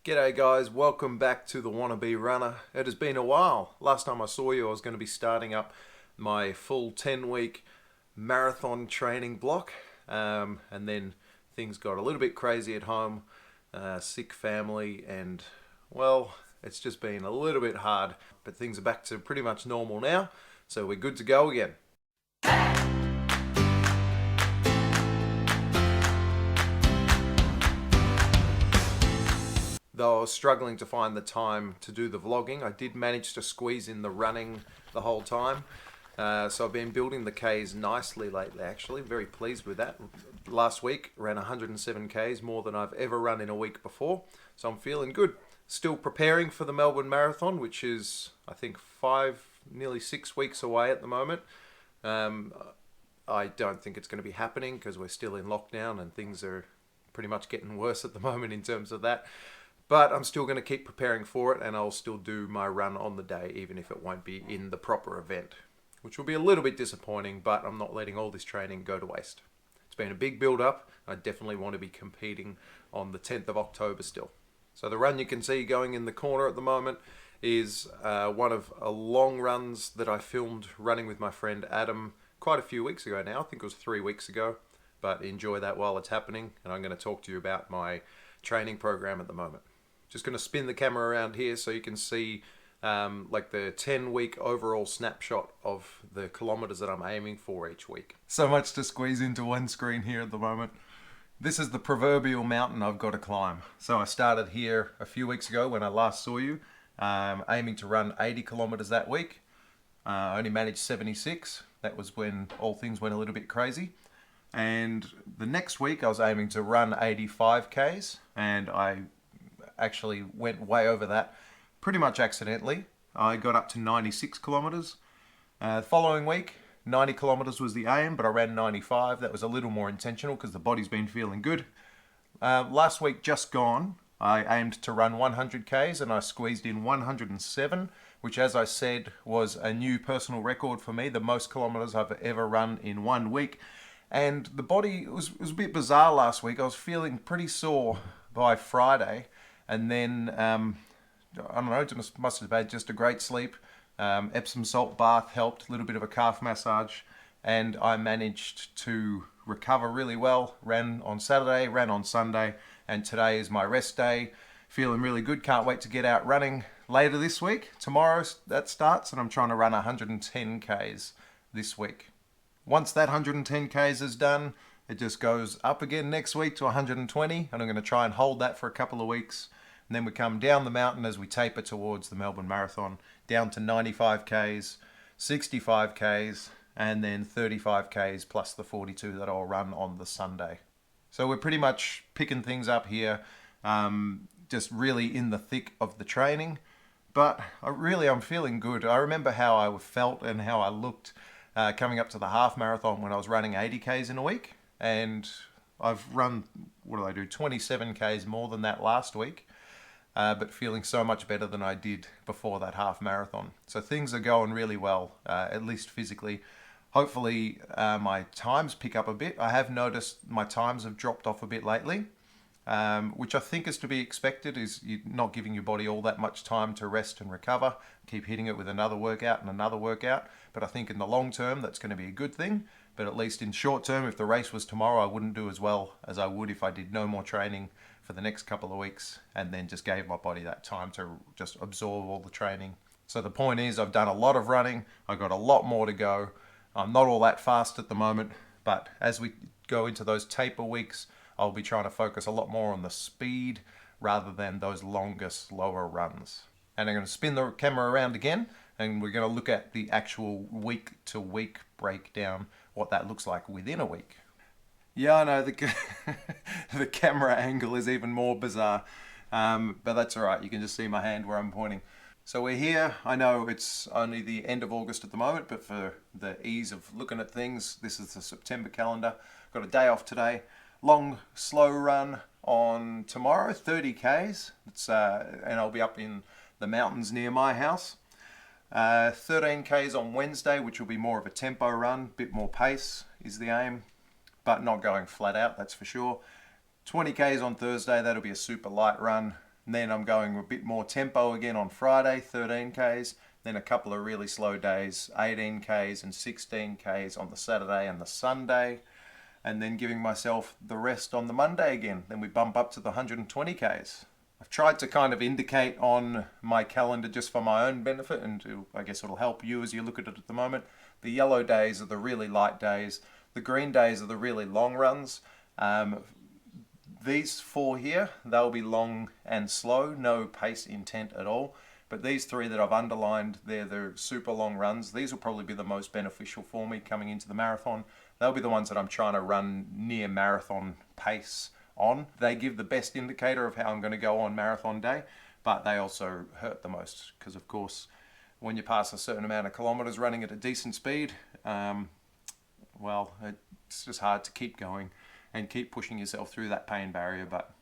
G'day guys, welcome back to the Wannabe Runner. It has been a while. Last time I saw you I was going to be starting up my full 10-week marathon training block, and then things got a little bit crazy at home, sick family, and well, it's just been a little bit hard, but things are back to pretty much normal now, so we're good to go again. Though I was struggling to find the time to do the vlogging, I did manage to squeeze in the running the whole time. So I've been building the Ks nicely lately, actually. Very pleased with that. Last week ran 107 Ks, more than I've ever run in a week before. So I'm feeling good. Still preparing for the Melbourne Marathon, which is, I think, nearly 6 weeks away at the moment. I don't think it's going to be happening because we're still in lockdown and things are pretty much getting worse at the moment in terms of that. But I'm still going to keep preparing for it, and I'll still do my run on the day, even if it won't be in the proper event, which will be a little bit disappointing, but I'm not letting all this training go to waste. It's been a big build-up. I definitely want to be competing on the 10th of October still. So the run you can see going in the corner at the moment is one of long runs that I filmed running with my friend Adam quite a few weeks ago now. I think it was 3 weeks ago, but enjoy that while it's happening, and I'm going to talk to you about my training program at the moment. Just going to spin the camera around here so you can see like the 10-week overall snapshot of the kilometers that I'm aiming for each week. So much to squeeze into one screen here at the moment. This is the proverbial mountain I've got to climb. So I started here a few weeks ago when I last saw you, aiming to run 80 kilometers that week. I only managed 76. That was when all things went a little bit crazy. And the next week I was aiming to run 85 Ks, and I actually went way over that pretty much accidentally. I got up to 96 kilometers. The following week, 90 kilometers was the aim, but I ran 95. That was a little more intentional because the body's been feeling good. Last week just gone, I aimed to run 100 Ks and I squeezed in 107, which, as I said, was a new personal record for me, the most kilometers I've ever run in 1 week. And the body was a bit bizarre last week. I was feeling pretty sore by Friday. And then, I don't know, must have had just a great sleep. Epsom salt bath helped, a little bit of a calf massage. And I managed to recover really well. Ran on Saturday, ran on Sunday. And today is my rest day. Feeling really good. Can't wait to get out running later this week. Tomorrow that starts, and I'm trying to run 110 Ks this week. Once that 110 Ks is done, it just goes up again next week to 120, and I'm going to try and hold that for a couple of weeks. And then we come down the mountain as we taper towards the Melbourne Marathon, down to 95 Ks, 65 Ks, and then 35 Ks plus the 42 that I'll run on the Sunday. So we're pretty much picking things up here, just really in the thick of the training. But I'm feeling good. I remember how I felt and how I looked coming up to the half marathon when I was running 80 Ks in a week. And I've run, 27 Ks more than that last week. But feeling so much better than I did before that half marathon. So things are going really well, at least physically. Hopefully my times pick up a bit. I have noticed my times have dropped off a bit lately, which I think is to be expected, is you're not giving your body all that much time to rest and recover. Keep hitting it with another workout and another workout. But I think in the long term, that's going to be a good thing. But at least in short term, if the race was tomorrow, I wouldn't do as well as I would if I did no more training for the next couple of weeks and then just gave my body that time to just absorb all the training. So the point is, I've done a lot of running. I've got a lot more to go. I'm not all that fast at the moment, but as we go into those taper weeks, I'll be trying to focus a lot more on the speed rather than those longer, slower runs. And I'm going to spin the camera around again, and we're going to look at the actual week-to-week breakdown, what that looks like within a week. Yeah, I know, the camera angle is even more bizarre, but that's all right. You can just see my hand where I'm pointing. So we're here. I know it's only the end of August at the moment, but for the ease of looking at things, this is the September calendar. Got a day off today. Long, slow run on tomorrow, 30 Ks. And I'll be up in the mountains near my house. 13 Ks on Wednesday, which will be more of a tempo run, bit more pace is the aim, but not going flat out, that's for sure. 20 Ks on Thursday, that'll be a super light run. And then I'm going a bit more tempo again on Friday, 13 Ks. Then a couple of really slow days, 18 Ks and 16 Ks on the Saturday and the Sunday. And then giving myself the rest on the Monday again. Then we bump up to the 120 Ks. I've tried to kind of indicate on my calendar just for my own benefit, and I guess it'll help you as you look at it at the moment. The yellow days are the really light days. The green days are the really long runs. These 4 here, they'll be long and slow, no pace intent at all. But these 3 that I've underlined, they're the super long runs. These will probably be the most beneficial for me coming into the marathon. They'll be the ones that I'm trying to run near marathon pace on. They give the best indicator of how I'm going to go on marathon day, but they also hurt the most because, of course, when you pass a certain amount of kilometers running at a decent speed, well, it's just hard to keep going and keep pushing yourself through that pain barrier. But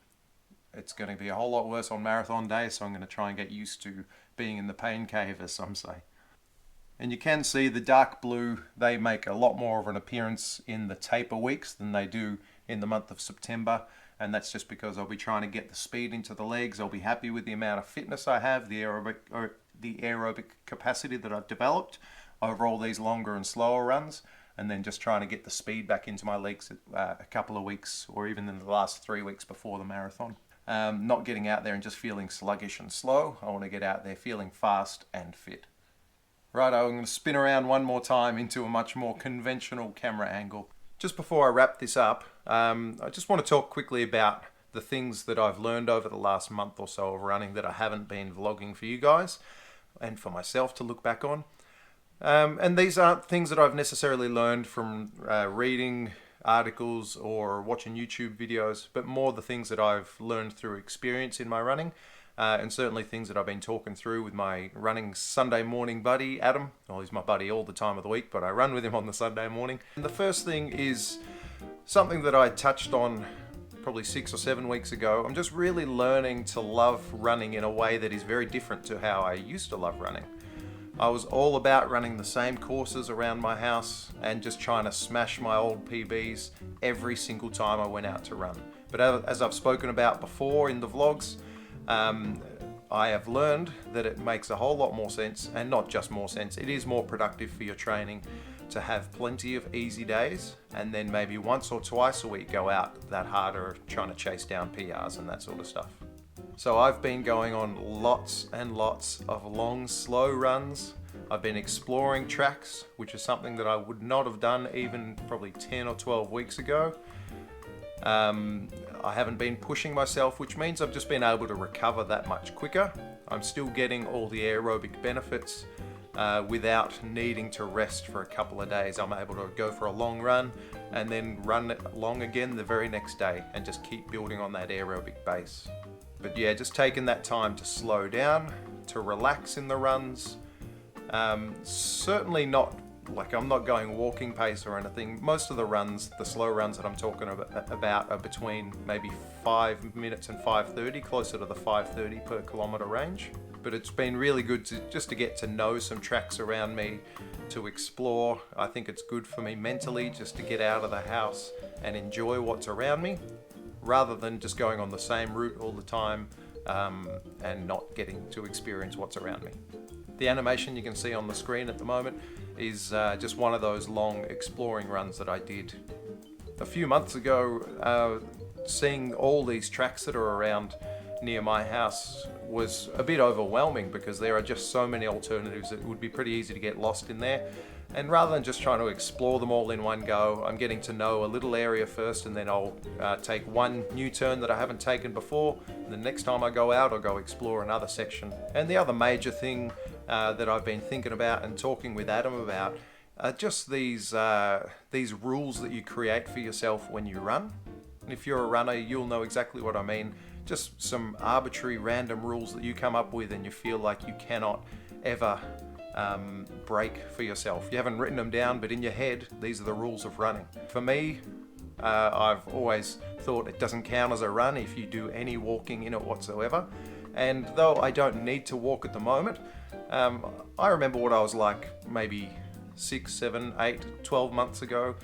it's going to be a whole lot worse on marathon day, so I'm going to try and get used to being in the pain cave, as some say. And you can see the dark blue, they make a lot more of an appearance in the taper weeks than they do in the month of September. And that's just because I'll be trying to get the speed into the legs. I'll be happy with the amount of fitness I have, the aerobic capacity that I've developed over all these longer and slower runs. And then just trying to get the speed back into my legs a couple of weeks, or even in the last 3 weeks before the marathon. Not getting out there and just feeling sluggish and slow. I want to get out there feeling fast and fit. Right, I'm going to spin around one more time into a much more conventional camera angle. Just before I wrap this up, I just want to talk quickly about the things that I've learned over the last month or so of running that I haven't been vlogging for you guys and for myself to look back on. And these aren't things that I've necessarily learned from reading articles or watching YouTube videos, but more the things that I've learned through experience in my running, and certainly things that I've been talking through with my running Sunday morning buddy, Adam. Well, he's my buddy all the time of the week, but I run with him on the Sunday morning. And the first thing is something that I touched on probably 6 or 7 weeks ago. I'm just really learning to love running in a way that is very different to how I used to love running. I was all about running the same courses around my house and just trying to smash my old PBs every single time I went out to run. But as I've spoken about before in the vlogs, I have learned that it makes a whole lot more sense, and not just more sense, it is more productive for your training to have plenty of easy days and then maybe once or twice a week go out that harder trying to chase down PRs and that sort of stuff. So I've been going on lots and lots of long, slow runs. I've been exploring tracks, which is something that I would not have done even probably 10 or 12 weeks ago. I haven't been pushing myself, which means I've just been able to recover that much quicker. I'm still getting all the aerobic benefits without needing to rest for a couple of days. I'm able to go for a long run and then run it long again the very next day and just keep building on that aerobic base. But yeah, just taking that time to slow down, to relax in the runs. Certainly not, like I'm not going walking pace or anything. Most of the runs, the slow runs that I'm talking about are between maybe 5 minutes and 5:30, closer to the 5:30 per kilometre range. But it's been really good to get to know some tracks around me, to explore. I think it's good for me mentally just to get out of the house and enjoy what's around me, rather than just going on the same route all the time and not getting to experience what's around me. The animation you can see on the screen at the moment is just one of those long exploring runs that I did a few months ago. Seeing all these tracks that are around near my house was a bit overwhelming because there are just so many alternatives. It would be pretty easy to get lost in there. And rather than just trying to explore them all in one go, I'm getting to know a little area first, and then I'll take one new turn that I haven't taken before. And the next time I go out, I'll go explore another section. And the other major thing that I've been thinking about and talking with Adam about are just these rules that you create for yourself when you run. And if you're a runner, you'll know exactly what I mean. Just some arbitrary random rules that you come up with and you feel like you cannot ever break for yourself. You haven't written them down, but in your head, these are the rules of running. For me, I've always thought it doesn't count as a run if you do any walking in it whatsoever. And though I don't need to walk at the moment, I remember what I was like maybe 6, 7, 8, 12 months ago.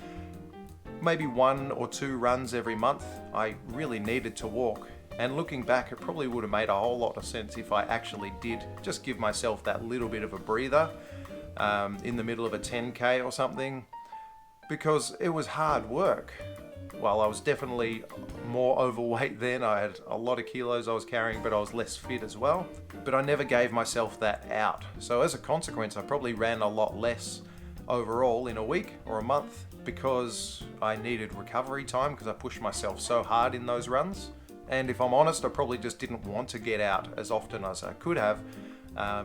Maybe 1 or 2 runs every month I really needed to walk And looking back, it probably would have made a whole lot of sense if I actually did just give myself that little bit of a breather in the middle of a 10K or something, because it was hard work. Well, I was definitely more overweight then. I had a lot of kilos I was carrying, but I was less fit as well. But I never gave myself that out. So as a consequence, I probably ran a lot less overall in a week or a month, because I needed recovery time because I pushed myself so hard in those runs. And if I'm honest, I probably just didn't want to get out as often as I could have,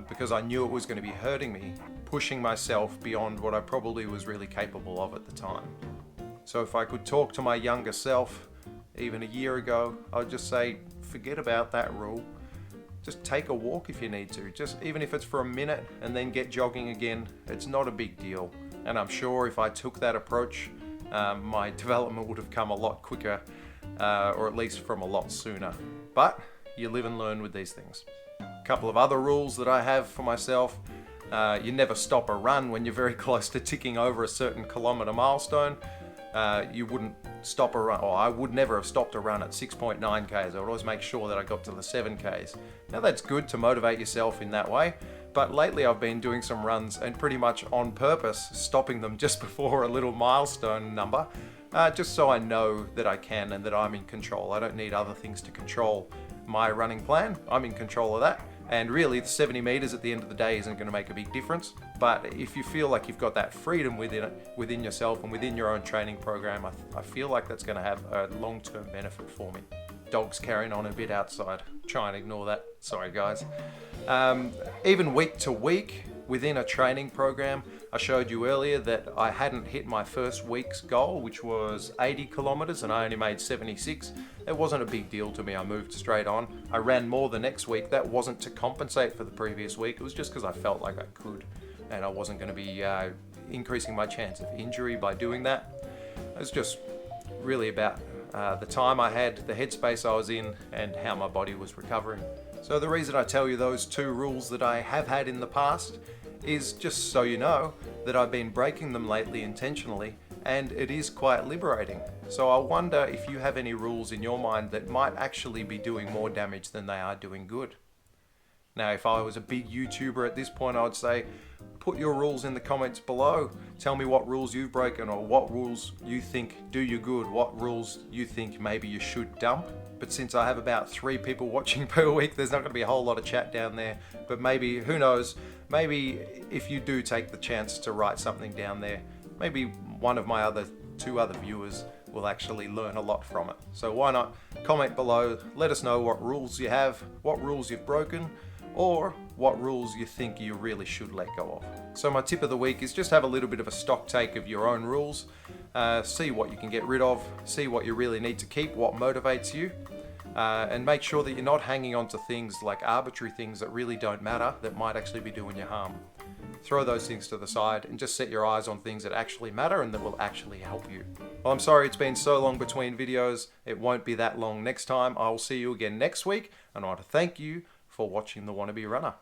because I knew it was going to be hurting me, pushing myself beyond what I probably was really capable of at the time. So if I could talk to my younger self, even a year ago, I'd just say, forget about that rule. Just take a walk if you need to, just even if it's for a minute, and then get jogging again. It's not a big deal. And I'm sure if I took that approach, my development would have come a lot quicker, or at least from a lot sooner. But you live and learn with these things. A couple of other rules that I have for myself. You never stop a run when you're very close to ticking over a certain kilometre milestone. You wouldn't stop a run, or I would never have stopped a run at 6.9 Ks. I would always make sure that I got to the 7 Ks. Now that's good to motivate yourself in that way, but lately I've been doing some runs and pretty much on purpose stopping them just before a little milestone number, just so I know that I can and that I'm in control. I don't need other things to control my running plan. I'm in control of that. And really, the 70 meters at the end of the day isn't going to make a big difference. But if you feel like you've got that freedom within yourself and within your own training program, I feel like that's going to have a long-term benefit for me. Dog's carrying on a bit outside. Try and ignore that. Sorry, guys. Even week to week within a training program, I showed you earlier that I hadn't hit my first week's goal, which was 80 kilometers, and I only made 76. It wasn't a big deal to me. I moved straight on. I ran more the next week. That wasn't to compensate for the previous week. It was just because I felt like I could, and I wasn't going to be increasing my chance of injury by doing that. It was just really about the time I had, the headspace I was in, and how my body was recovering. So the reason I tell you those two rules that I have had in the past is just so you know that I've been breaking them lately intentionally, and it is quite liberating. So I wonder if you have any rules in your mind that might actually be doing more damage than they are doing good. Now, if I was a big YouTuber at this point, I would say, put your rules in the comments below. Tell me what rules you've broken, or what rules you think do you good, what rules you think maybe you should dump. But since I have about 3 people watching per week, there's not going to be a whole lot of chat down there. But maybe, who knows, maybe if you do take the chance to write something down there, maybe one of my 2 other viewers will actually learn a lot from it. So why not comment below, let us know what rules you have, what rules you've broken, or what rules you think you really should let go of. So my tip of the week is just have a little bit of a stock take of your own rules, see what you can get rid of, see what you really need to keep, what motivates you, and make sure that you're not hanging on to things like arbitrary things that really don't matter, that might actually be doing you harm. Throw those things to the side and just set your eyes on things that actually matter and that will actually help you. Well, I'm sorry it's been so long between videos. It won't be that long next time. I will see you again next week, and I want to thank you for watching the Wannabe Runner.